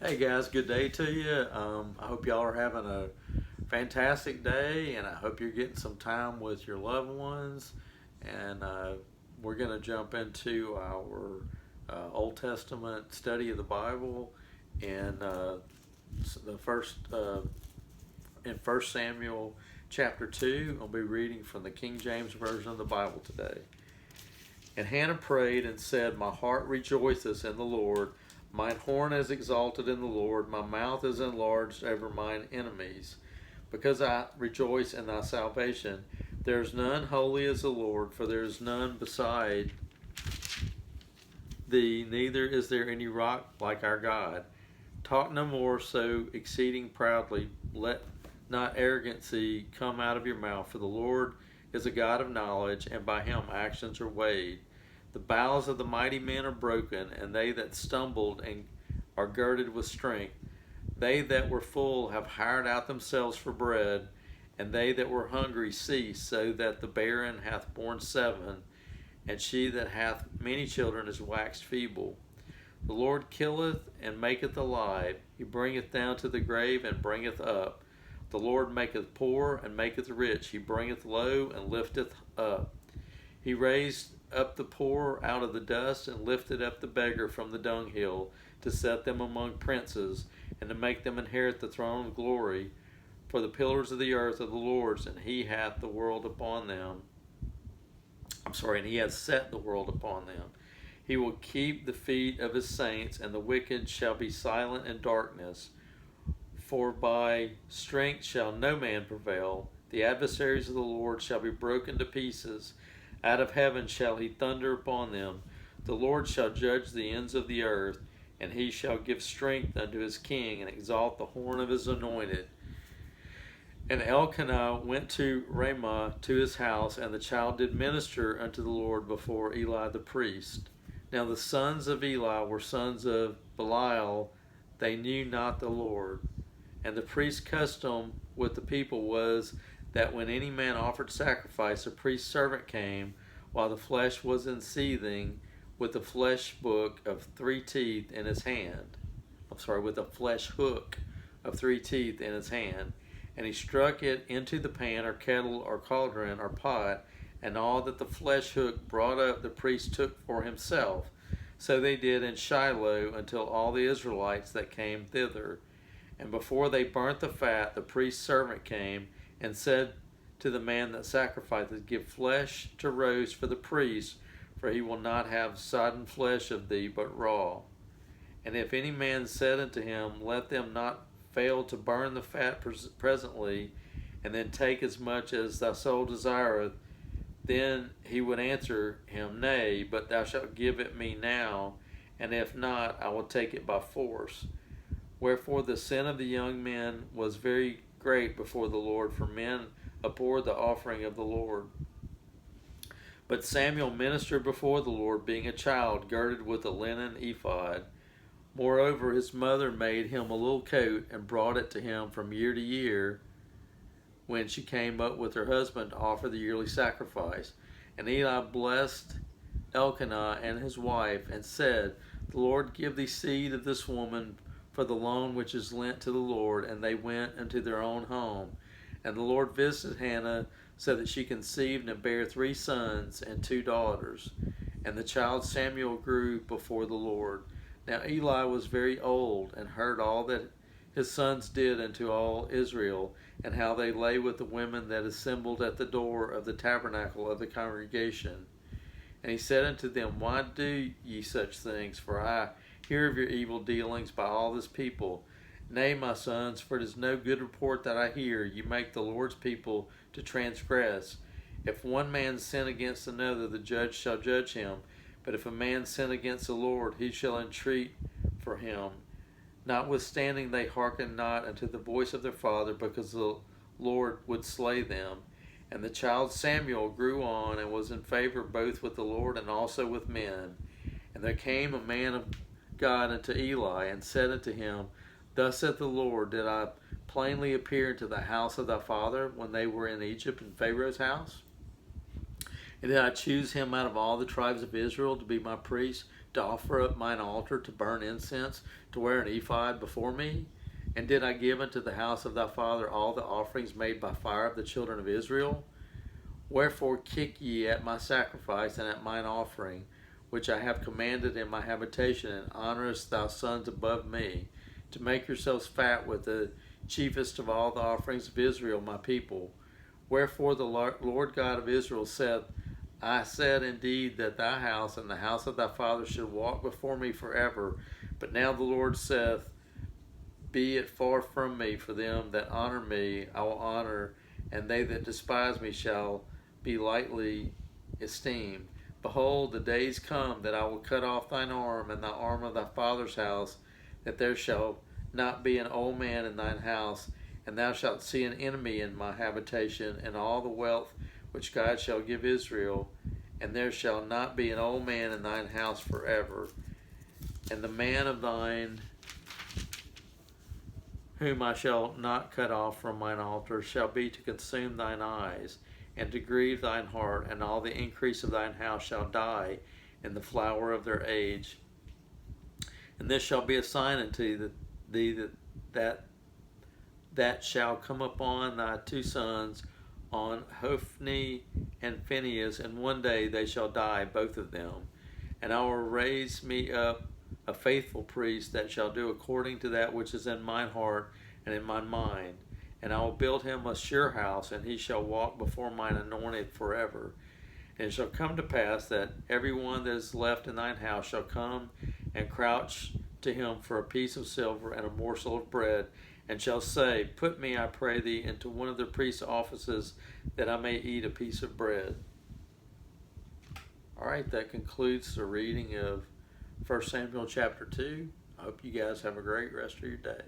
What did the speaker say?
Hey guys, good day to you. I hope y'all are having a fantastic day, and I hope you're getting some time with your loved ones. And we're going to jump into our Old Testament study of the Bible, and the first in First Samuel chapter 2. I'll be reading from the King James version of the Bible today. And Hannah prayed and said, "My heart rejoices in the Lord. Mine horn is exalted in the Lord. My mouth is enlarged over mine enemies. Because I rejoice in thy salvation. There is none holy as the Lord, for there is none beside thee, neither is there any rock like our God. Talk no more so exceeding proudly. Let not arrogancy come out of your mouth, for the Lord is a God of knowledge, and by him actions are weighed. The bows of the mighty men are broken, and they that stumbled and are girded with strength. They that were full have hired out themselves for bread, and they that were hungry cease, so that the barren hath borne 7, and she that hath many children is waxed feeble. The Lord killeth and maketh alive. He bringeth down to the grave and bringeth up. The Lord maketh poor and maketh rich. He bringeth low and lifteth up. He raised up the poor out of the dust and lifted up the beggar from the dunghill, to set them among princes and to make them inherit the throne of glory. For the pillars of the earth are the Lord's, and he hath the world upon them. And he hath set the world upon them. He will keep the feet of his saints, and the wicked shall be silent in darkness. For by strength shall no man prevail. The adversaries of the Lord shall be broken to pieces. Out of heaven shall he thunder upon them. The Lord shall judge the ends of the earth, and he shall give strength unto his king, and exalt the horn of his anointed. And Elkanah went to Ramah to his house, and the child did minister unto the Lord before Eli the priest. Now the sons of Eli were sons of Belial. They knew not the Lord. And the priest's custom with the people was that when any man offered sacrifice, a priest's servant came, while the flesh was in seething, with the flesh book of 3 teeth in his hand. With a flesh hook of 3 teeth in his hand. And he struck it into the pan or kettle or cauldron or pot, and all that the flesh hook brought up the priest took for himself. So they did in Shiloh until all the Israelites that came thither. And before they burnt the fat, the priest's servant came and said to the man that sacrificed, Give flesh to roast for the priest, for he will not have sodden flesh of thee, but raw. And if any man said unto him, Let them not fail to burn the fat presently, and then take as much as thy soul desireth, then he would answer him, Nay, but thou shalt give it me now, and if not, I will take it by force. Wherefore the sin of the young men was very great before the Lord, for men abhorred the offering of the Lord. But Samuel ministered before the Lord, being a child, girded with a linen ephod. Moreover, his mother made him a little coat, and brought it to him from year to year, when she came up with her husband to offer the yearly sacrifice. And Eli blessed Elkanah and his wife, and said, The Lord give thee seed of this woman for the loan which is lent to the Lord. And they went unto their own home. And the Lord visited Hannah, so that she conceived and bare 3 sons and 2 daughters. And the child Samuel grew before the Lord. Now Eli was very old, and heard all that his sons did unto all Israel, and how they lay with the women that assembled at the door of the tabernacle of the congregation. And he said unto them, Why do ye such things? For I hear of your evil dealings by all this people. Nay, my sons, for it is no good report that I hear. You make the Lord's people to transgress. If one man sin against another, the judge shall judge him. But if a man sin against the Lord, he shall entreat for him. Notwithstanding, they hearkened not unto the voice of their father, because the Lord would slay them. And the child Samuel grew on, and was in favor both with the Lord and also with men. And there came a man of God unto Eli, and said unto him, Thus saith the Lord, Did I plainly appear into the house of thy father, when they were in Egypt in Pharaoh's house? And did I choose him out of all the tribes of Israel to be my priest to offer up mine altar to burn incense, to wear an ephod before me? And did I give unto the house of thy father all the offerings made by fire of the children of Israel? Wherefore kick ye at my sacrifice and at mine offering, which I have commanded in my habitation, and honorest thou sons above me, to make yourselves fat with the chiefest of all the offerings of Israel, my people? Wherefore the Lord God of Israel saith, I said indeed that thy house and the house of thy father should walk before me forever. But now the Lord saith, be it far from me, for them that honor me I will honor, and they that despise me shall be lightly esteemed. Behold, the days come that I will cut off thine arm and the arm of thy father's house, that there shall not be an old man in thine house, and thou shalt see an enemy in my habitation, and all the wealth which God shall give Israel, and there shall not be an old man in thine house forever. And the man of thine, whom I shall not cut off from mine altar, shall be to consume thine eyes, and to grieve thine heart, and all the increase of thine house shall die in the flower of their age. And this shall be a sign unto thee that shall come upon thy two sons, on Hophni and Phinehas, and one day they shall die, both of them. And I will raise me up a faithful priest that shall do according to that which is in mine heart and in my mind. And I will build him a sure house, and he shall walk before mine anointed forever. And it shall come to pass that every one that is left in thine house shall come and crouch to him for a piece of silver and a morsel of bread, and shall say, put me, I pray thee, into one of the priest's offices, that I may eat a piece of bread. All right, that concludes the reading of 1 Samuel chapter 2. I hope you guys have a great rest of your day.